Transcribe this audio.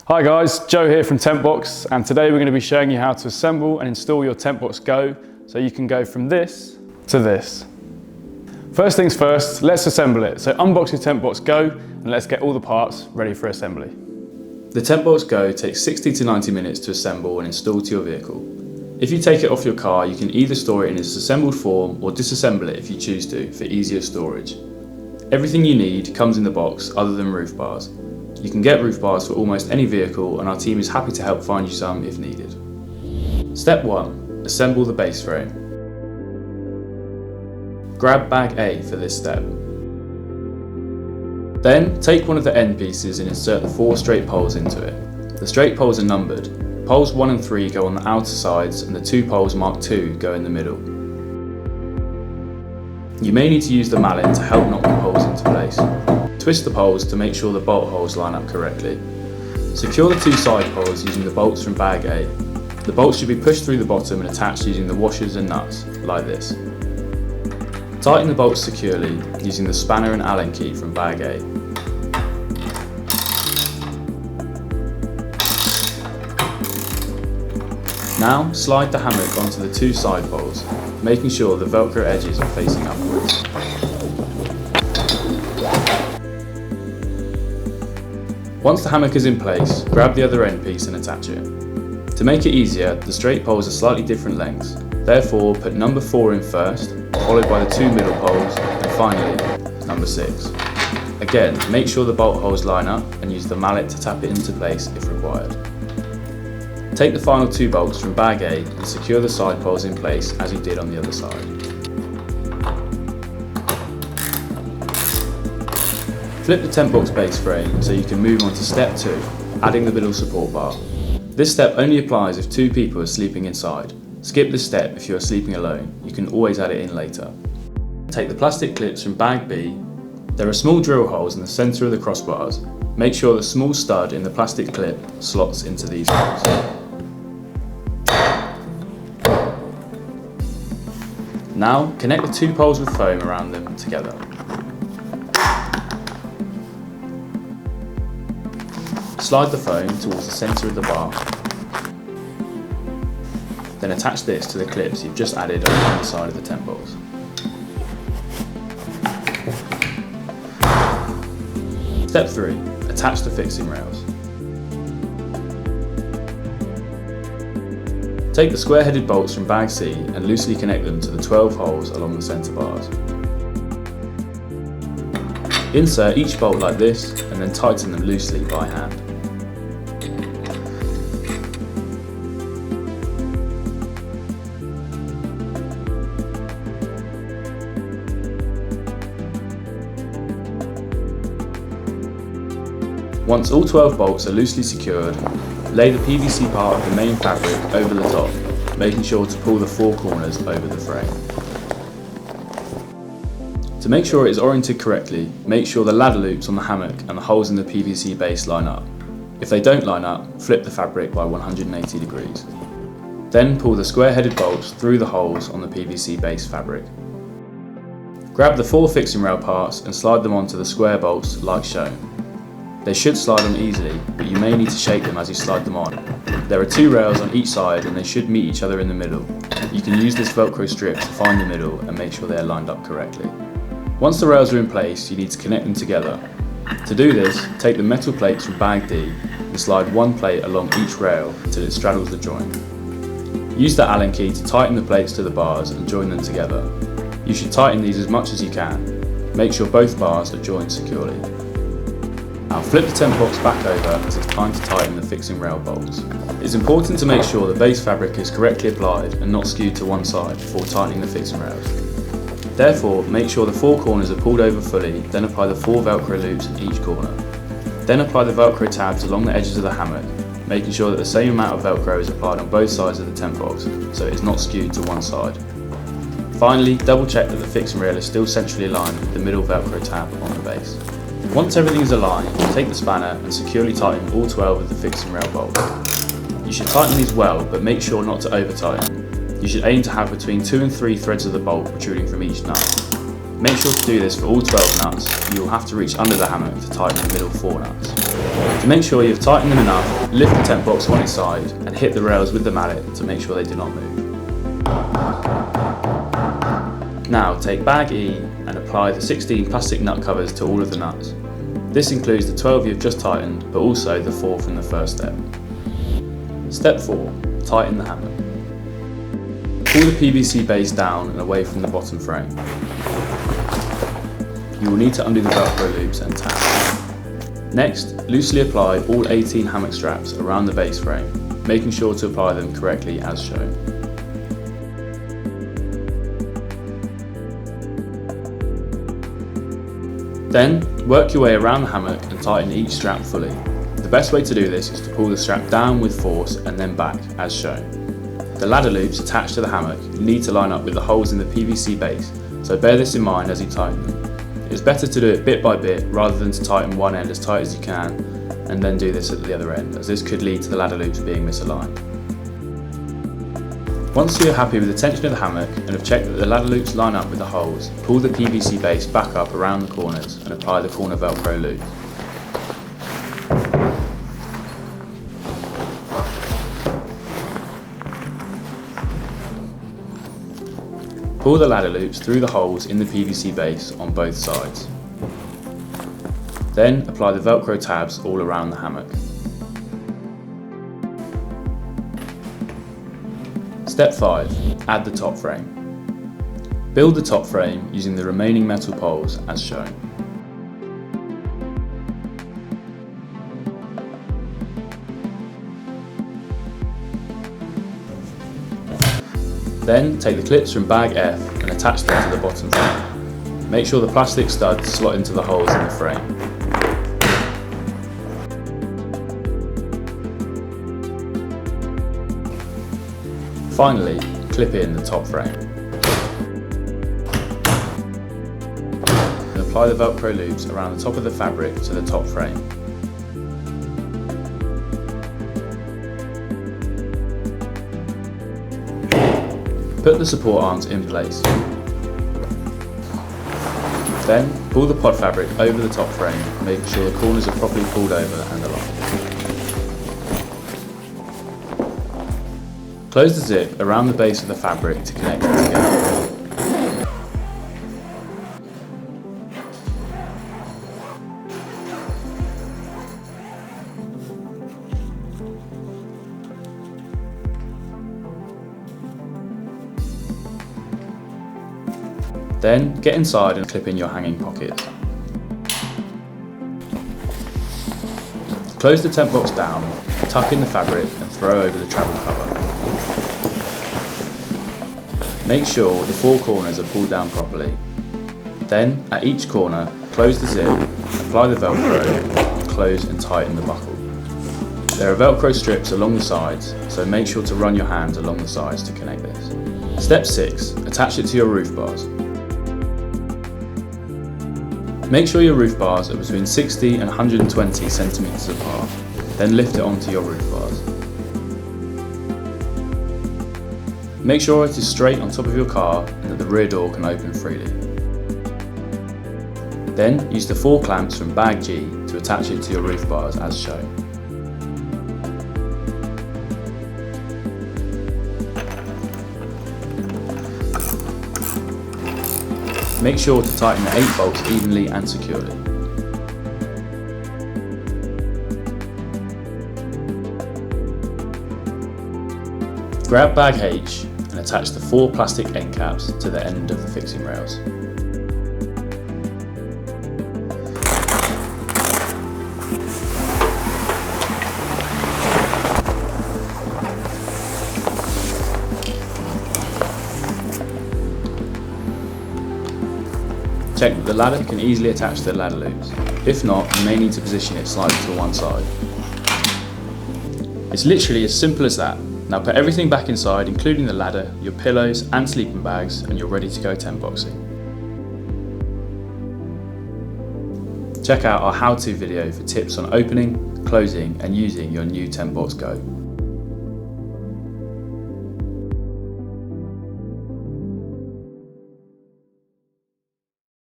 Hi guys, Joe here from TentBox, and today we're going to be showing you how to assemble and install your TentBox GO so you can go from this to this. First things first, let's assemble it. So unbox your TentBox GO and let's get all the parts ready for assembly. The TentBox GO takes 60 to 90 minutes to assemble and install to your vehicle. If you take it off your car, you can either store it in its assembled form or disassemble it if you choose to for easier storage. Everything you need comes in the box other than roof bars. You can get roof bars for almost any vehicle, and our team is happy to help find you some if needed. Step 1. Assemble the base frame. Grab bag A for this step. Then take one of the end pieces and insert the 4 straight poles into it. The straight poles are numbered. Poles 1 and 3 go on the outer sides and the 2 poles marked 2 go in the middle. You may need to use the mallet to help knock the poles into place. Twist the poles to make sure the bolt holes line up correctly. Secure the 2 side poles using the bolts from bag A. The bolts should be pushed through the bottom and attached using the washers and nuts, like this. Tighten the bolts securely using the spanner and Allen key from bag A. Now slide the hammock onto the 2 side poles, making sure the Velcro edges are facing upwards. Once the hammock is in place, grab the other end piece and attach it. To make it easier, the straight poles are slightly different lengths. Therefore, put number 4 in first, followed by the 2 middle poles, and finally, number 6. Again, make sure the bolt holes line up and use the mallet to tap it into place if required. Take the final 2 bolts from bag A and secure the side poles in place as you did on the other side. Flip the TentBox base frame so you can move on to step 2, adding the middle support bar. This step only applies if 2 people are sleeping inside. Skip this step if you are sleeping alone. You can always add it in later. Take the plastic clips from bag B. There are small drill holes in the centre of the crossbars. Make sure the small stud in the plastic clip slots into these holes. Now connect the 2 poles with foam around them together. Slide the foam towards the centre of the bar. Then attach this to the clips you've just added on the side of the TentBox. Step 3. Attach the fixing rails. Take the square-headed bolts from bag C and loosely connect them to the 12 holes along the centre bars. Insert each bolt like this and then tighten them loosely by hand. Once all 12 bolts are loosely secured, lay the PVC part of the main fabric over the top, making sure to pull the 4 corners over the frame. To make sure it is oriented correctly, make sure the ladder loops on the hammock and the holes in the PVC base line up. If they don't line up, flip the fabric by 180 degrees. Then pull the square-headed bolts through the holes on the PVC base fabric. Grab the 4 fixing rail parts and slide them onto the square bolts like shown. They should slide on easily, but you may need to shake them as you slide them on. There are 2 rails on each side and they should meet each other in the middle. You can use this Velcro strip to find the middle and make sure they are lined up correctly. Once the rails are in place, you need to connect them together. To do this, take the metal plates from bag D and slide 1 plate along each rail until it straddles the joint. Use the Allen key to tighten the plates to the bars and join them together. You should tighten these as much as you can. Make sure both bars are joined securely. Now flip the TentBox back over as it's time to tighten the fixing rail bolts. It's important to make sure the base fabric is correctly applied and not skewed to one side before tightening the fixing rails. Therefore, make sure the 4 corners are pulled over fully, then apply the 4 Velcro loops in each corner. Then apply the Velcro tabs along the edges of the hammock, making sure that the same amount of Velcro is applied on both sides of the TentBox, so it is not skewed to one side. Finally, double check that the fixing rail is still centrally aligned with the middle Velcro tab on the base. Once everything is aligned, take the spanner and securely tighten all 12 of the fixing rail bolts. You should tighten these well, but make sure not to over tighten. You should aim to have between 2 and 3 threads of the bolt protruding from each nut. Make sure to do this for all 12 nuts. You will have to reach under the hammock to tighten the middle 4 nuts. To make sure you've tightened them enough, lift the tent box on its side and hit the rails with the mallet to make sure they do not move. Now take bag E and apply the 16 plastic nut covers to all of the nuts. This includes the 12 you've just tightened, but also the 4 from the first step. Step 4. Tighten the hammock. Pull the PVC base down and away from the bottom frame. You will need to undo the Velcro loops and tab. Next, loosely apply all 18 hammock straps around the base frame, making sure to apply them correctly as shown. Then, work your way around the hammock and tighten each strap fully. The best way to do this is to pull the strap down with force and then back, as shown. The ladder loops attached to the hammock need to line up with the holes in the PVC base, so bear this in mind as you tighten them. It is better to do it bit by bit rather than to tighten one end as tight as you can and then do this at the other end, as this could lead to the ladder loops being misaligned. Once you are happy with the tension of the hammock and have checked that the ladder loops line up with the holes, pull the PVC base back up around the corners and apply the corner Velcro loop. Pull the ladder loops through the holes in the PVC base on both sides. Then apply the Velcro tabs all around the hammock. Step 5. Add the top frame. Build the top frame using the remaining metal poles as shown. Then take the clips from bag F and attach them to the bottom frame. Make sure the plastic studs slot into the holes in the frame. Finally, clip in the top frame. And apply the Velcro loops around the top of the fabric to the top frame. Put the support arms in place. Then pull the pod fabric over the top frame, making sure the corners are properly pulled over and aligned. Close the zip around the base of the fabric to connect it together. Then get inside and clip in your hanging pockets. Close the tent box down, tuck in the fabric and throw over the travel cover. Make sure the 4 corners are pulled down properly. Then, at each corner, close the zip, apply the Velcro, and close and tighten the buckle. There are Velcro strips along the sides, so make sure to run your hands along the sides to connect this. Step 6. Attach it to your roof bars. Make sure your roof bars are between 60 and 120 centimeters apart, then lift it onto your roof bars. Make sure it is straight on top of your car and that the rear door can open freely. Then use the 4 clamps from bag G to attach it to your roof bars as shown. Make sure to tighten the 8 bolts evenly and securely. Grab bag H and attach the 4 plastic end caps to the end of the fixing rails. Check that the ladder can easily attach to the ladder loops. If not, you may need to position it slightly to one side. It's literally as simple as that. Now put everything back inside, including the ladder, your pillows and sleeping bags, and you're ready to go tent boxing. Check out our how-to video for tips on opening, closing and using your new TentBox GO.